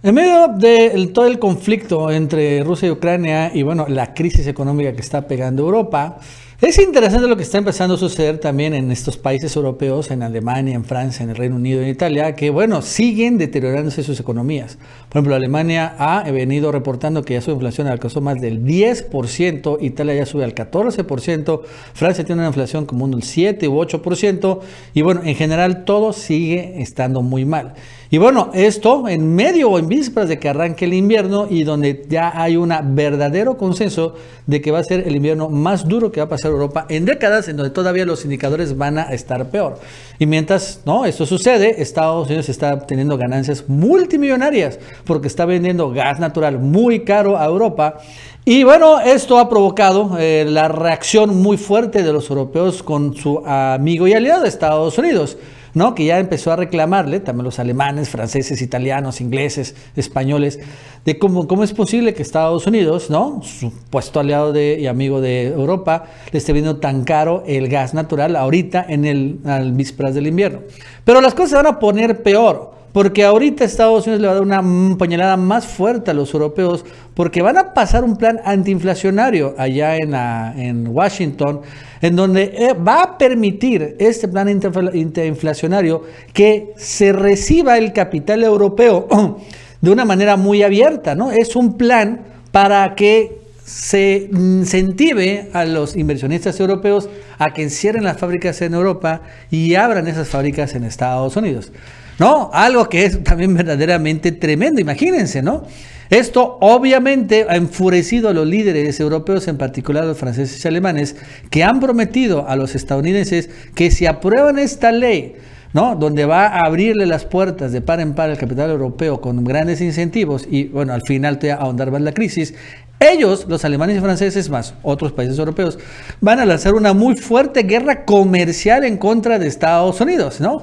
En medio de todo el conflicto entre Rusia y Ucrania y bueno, la crisis económica que está pegando Europa, es interesante lo que está empezando a suceder también en estos países europeos, en Alemania, en Francia, en el Reino Unido, en Italia, que bueno, siguen deteriorándose sus economías. Por ejemplo, Alemania ha venido reportando que ya su inflación alcanzó más del 10%, Italia ya sube al 14%, Francia tiene una inflación como un 7 u 8%, y bueno, en general todo sigue estando muy mal. Y bueno, esto en medio o en vísperas de que arranque el invierno y donde ya hay un verdadero consenso de que va a ser el invierno más duro que va a pasar Europa en décadas, en donde todavía los indicadores van a estar peor. Y mientras no, esto sucede, Estados Unidos está teniendo ganancias multimillonarias porque está vendiendo gas natural muy caro a Europa. Y bueno, esto ha provocado la reacción muy fuerte de los europeos con su amigo y aliado Estados Unidos, ¿no? Que ya empezó a reclamarle, también los alemanes, franceses, italianos, ingleses, españoles, de cómo es posible que Estados Unidos, ¿no? Supuesto aliado y amigo de Europa, le esté vendiendo tan caro el gas natural ahorita al vísperas del invierno. Pero las cosas se van a poner peor, porque ahorita Estados Unidos le va a dar una puñalada más fuerte a los europeos, porque van a pasar un plan antiinflacionario allá en Washington, en donde va a permitir este plan antiinflacionario que se reciba el capital europeo de una manera muy abierta, ¿no? Es un plan para que se incentive a los inversionistas europeos a que encierren las fábricas en Europa y abran esas fábricas en Estados Unidos, ¿no? Algo que es también verdaderamente tremendo, imagínense, ¿no? Esto obviamente ha enfurecido a los líderes europeos, en particular a los franceses y alemanes, que han prometido a los estadounidenses que si aprueban esta ley, ¿no? Donde va a abrirle las puertas de par en par al capital europeo con grandes incentivos y bueno, al final te va a ahondar más la crisis. Ellos, los alemanes y franceses, más otros países europeos, van a lanzar una muy fuerte guerra comercial en contra de Estados Unidos, ¿no?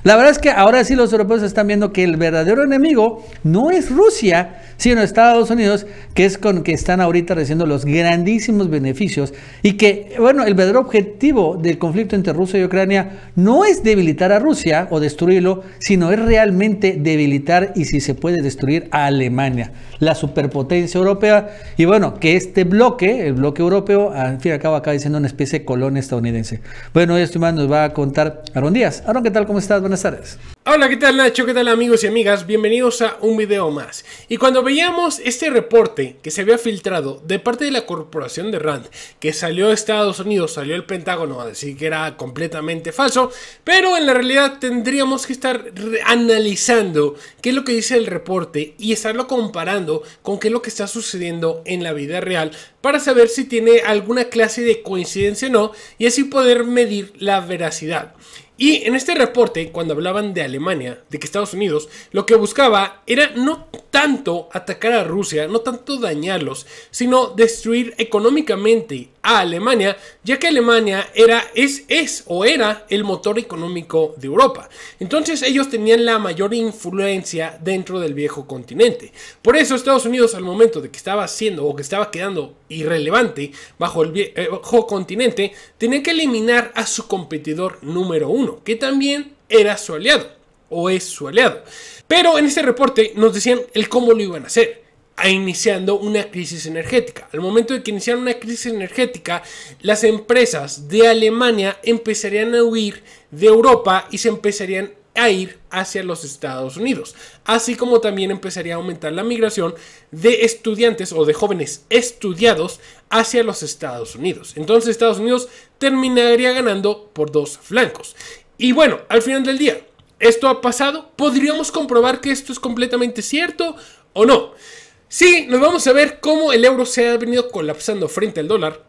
La verdad es que ahora sí los europeos están viendo que el verdadero enemigo no es Rusia, sino Estados Unidos, que es con que están ahorita recibiendo los grandísimos beneficios y que, bueno, el verdadero objetivo del conflicto entre Rusia y Ucrania no es debilitar a Rusia o destruirlo, sino es realmente debilitar y si se puede destruir a Alemania, la superpotencia europea. Y bueno, que este bloque, el bloque europeo, al fin y al cabo acaba siendo una especie de colonia estadounidense. Bueno, esto más nos va a contar Aaron Díaz. Aaron, ¿qué tal? ¿Cómo estás? Buenas tardes. Hola, ¿qué tal Nacho? ¿Qué tal amigos y amigas? Bienvenidos a un video más. Y cuando veíamos este reporte que se había filtrado de parte de la corporación de Rand, que salió de Estados Unidos, salió el Pentágono a decir que era completamente falso, pero en la realidad tendríamos que estar analizando qué es lo que dice el reporte y estarlo comparando con qué es lo que está sucediendo en la vida real para saber si tiene alguna clase de coincidencia o no y así poder medir la veracidad. Y en este reporte, cuando hablaban de Alemania, de que Estados Unidos lo que buscaba era no tanto atacar a Rusia, no tanto dañarlos, sino destruir económicamente a Alemania, ya que Alemania era el motor económico de Europa. Entonces ellos tenían la mayor influencia dentro del viejo continente. Por eso Estados Unidos, al momento de que estaba haciendo o que estaba quedando irrelevante bajo el viejo continente, tenía que eliminar a su competidor número uno, que también era su aliado, o es su aliado. Pero en este reporte nos decían el cómo lo iban a hacer, iniciando una crisis energética. Al momento de que iniciaran una crisis energética, las empresas de Alemania empezarían a huir de Europa y se empezarían a ir hacia los Estados Unidos, así como también empezaría a aumentar la migración de estudiantes o de jóvenes estudiados hacia los Estados Unidos. Entonces Estados Unidos terminaría ganando por dos flancos. Y bueno, al final del día, ¿esto ha pasado? ¿Podríamos comprobar que esto es completamente cierto o no? Sí, nos vamos a ver cómo el euro se ha venido colapsando frente al dólar.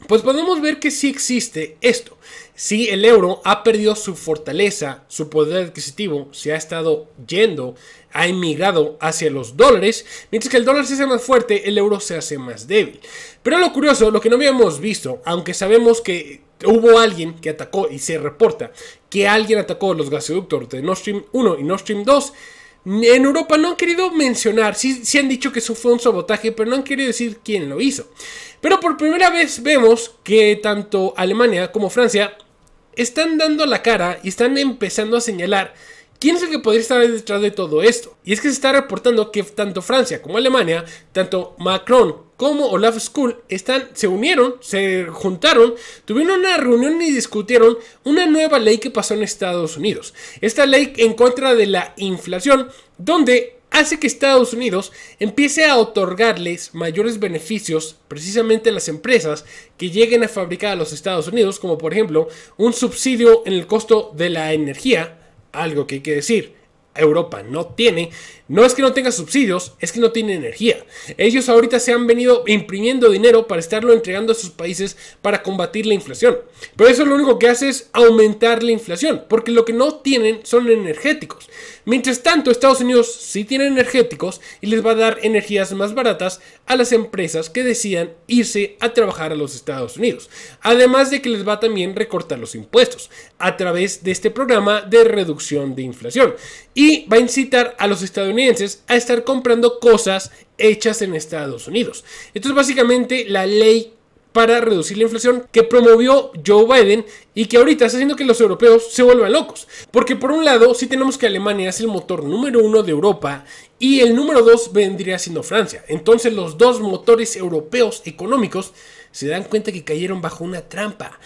Pues podemos ver que sí existe esto. Sí, el euro ha perdido su fortaleza, su poder adquisitivo, se ha estado yendo, ha emigrado hacia los dólares. Mientras que el dólar se hace más fuerte, el euro se hace más débil. Pero lo curioso, lo que no habíamos visto, aunque sabemos que hubo alguien que atacó y se reporta que alguien atacó los gasoductos de Nord Stream 1 y Nord Stream 2, en Europa no han querido mencionar, sí han dicho que eso fue un sabotaje, pero no han querido decir quién lo hizo. Pero por primera vez vemos que tanto Alemania como Francia están dando la cara y están empezando a señalar ¿Quién es el que podría estar detrás de todo esto? Y es que se está reportando que tanto Francia como Alemania, tanto Macron como Olaf Scholz se unieron, se juntaron, tuvieron una reunión y discutieron una nueva ley que pasó en Estados Unidos. Esta ley en contra de la inflación, donde hace que Estados Unidos empiece a otorgarles mayores beneficios precisamente a las empresas que lleguen a fabricar a los Estados Unidos, como por ejemplo un subsidio en el costo de la energía, algo que hay que decir, Europa no tiene. No es que no tenga subsidios, es que no tiene energía. Ellos ahorita se han venido imprimiendo dinero para estarlo entregando a sus países para combatir la inflación. Pero eso lo único que hace es aumentar la inflación, porque lo que no tienen son energéticos. Mientras tanto, Estados Unidos sí tiene energéticos y les va a dar energías más baratas a las empresas que decidan irse a trabajar a los Estados Unidos. Además de que les va a también recortar los impuestos a través de este programa de reducción de inflación. Y va a incitar a los estadounidenses a estar comprando cosas hechas en Estados Unidos. Esto es básicamente la ley para reducir la inflación que promovió Joe Biden y que ahorita está haciendo que los europeos se vuelvan locos. Porque por un lado sí tenemos que Alemania es el motor número 1 de Europa y el número 2 vendría siendo Francia. Entonces los dos motores europeos económicos se dan cuenta que cayeron bajo una trampa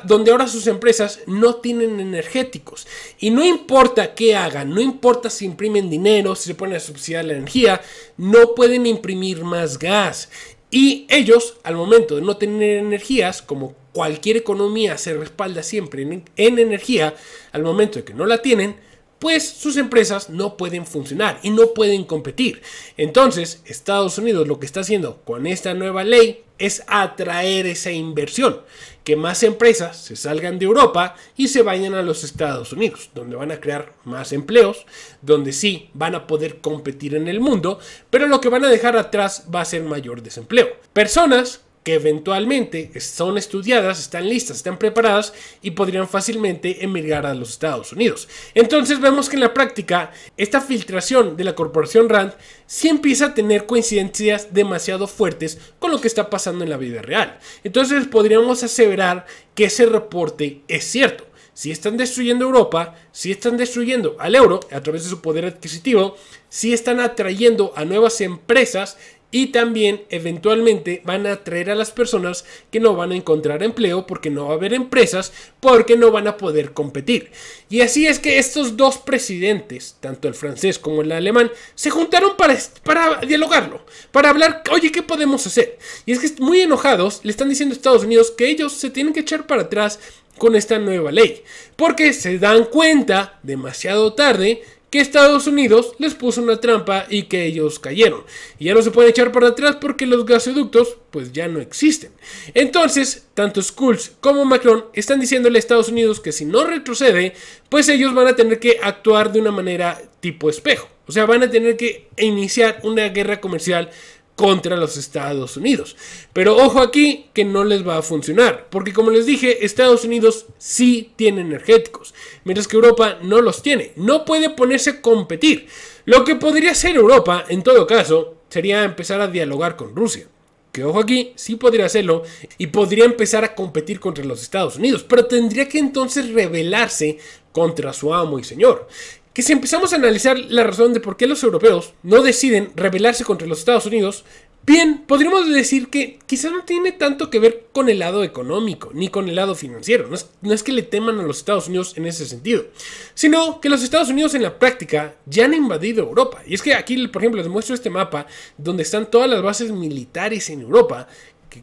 donde ahora sus empresas no tienen energéticos. Y no importa qué hagan, no importa si imprimen dinero, si se ponen a subsidiar la energía, no pueden imprimir más gas. Y ellos, al momento de no tener energías, como cualquier economía se respalda siempre en energía, al momento de que no la tienen, pues sus empresas no pueden funcionar y no pueden competir. Entonces, Estados Unidos lo que está haciendo con esta nueva ley es atraer esa inversión, que más empresas se salgan de Europa y se vayan a los Estados Unidos, donde van a crear más empleos, donde sí van a poder competir en el mundo, pero lo que van a dejar atrás va a ser mayor desempleo. Personas que eventualmente son estudiadas, están listas, están preparadas y podrían fácilmente emigrar a los Estados Unidos. Entonces vemos que en la práctica esta filtración de la corporación Rand sí empieza a tener coincidencias demasiado fuertes con lo que está pasando en la vida real. Entonces podríamos aseverar que ese reporte es cierto. Si están destruyendo Europa, si están destruyendo al euro a través de su poder adquisitivo, si están atrayendo a nuevas empresas y también eventualmente van a atraer a las personas que no van a encontrar empleo porque no va a haber empresas, porque no van a poder competir. Y así es que estos dos presidentes, tanto el francés como el alemán, se juntaron para dialogarlo, para hablar, oye, ¿qué podemos hacer? Y es que muy enojados le están diciendo a Estados Unidos que ellos se tienen que echar para atrás con esta nueva ley, porque se dan cuenta demasiado tarde que Estados Unidos les puso una trampa y que ellos cayeron. Y ya no se pueden echar para atrás porque los gasoductos pues ya no existen. Entonces, tanto Scholz como Macron están diciéndole a Estados Unidos que si no retrocede, pues ellos van a tener que actuar de una manera tipo espejo. O sea, van a tener que iniciar una guerra comercial contra los Estados Unidos. Pero ojo aquí que no les va a funcionar, porque como les dije, Estados Unidos sí tiene energéticos, mientras que Europa no los tiene, no puede ponerse a competir. Lo que podría hacer Europa, en todo caso, sería empezar a dialogar con Rusia, que ojo aquí, sí podría hacerlo, y podría empezar a competir contra los Estados Unidos, pero tendría que entonces rebelarse contra su amo y señor. Que si empezamos a analizar la razón de por qué los europeos no deciden rebelarse contra los Estados Unidos, bien, podríamos decir que quizás no tiene tanto que ver con el lado económico, ni con el lado financiero. No es que le teman a los Estados Unidos en ese sentido, sino que los Estados Unidos en la práctica ya han invadido Europa. Y es que aquí, por ejemplo, les muestro este mapa donde están todas las bases militares en Europa,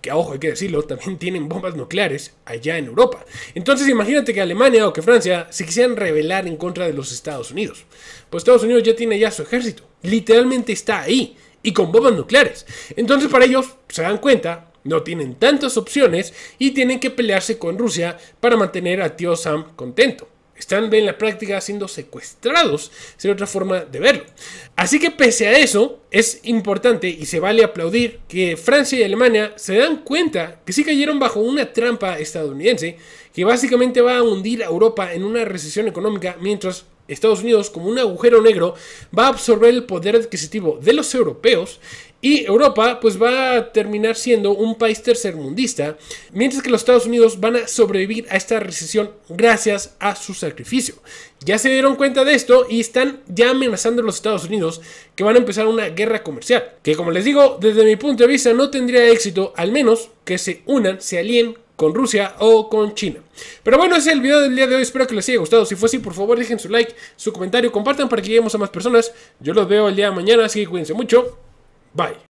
que ojo, hay que decirlo, también tienen bombas nucleares allá en Europa. Entonces imagínate que Alemania o que Francia se quisieran rebelar en contra de los Estados Unidos. Pues Estados Unidos ya tiene ya su ejército, literalmente está ahí, y con bombas nucleares. Entonces para ellos, se dan cuenta, no tienen tantas opciones y tienen que pelearse con Rusia para mantener a tío Sam contento. Están en la práctica siendo secuestrados, sería otra forma de verlo. Así que pese a eso, es importante y se vale aplaudir que Francia y Alemania se dan cuenta que sí cayeron bajo una trampa estadounidense que básicamente va a hundir a Europa en una recesión económica mientras Estados Unidos como un agujero negro va a absorber el poder adquisitivo de los europeos y Europa pues va a terminar siendo un país tercermundista, mientras que los Estados Unidos van a sobrevivir a esta recesión gracias a su sacrificio. Ya se dieron cuenta de esto y están ya amenazando a los Estados Unidos que van a empezar una guerra comercial, que como les digo, desde mi punto de vista no tendría éxito, al menos que se unan, se alíen con Rusia o con China. Pero bueno, ese es el video del día de hoy, espero que les haya gustado. Si fue así, por favor dejen su like, su comentario, compartan para que lleguemos a más personas. Yo los veo el día de mañana, así que cuídense mucho. Bye.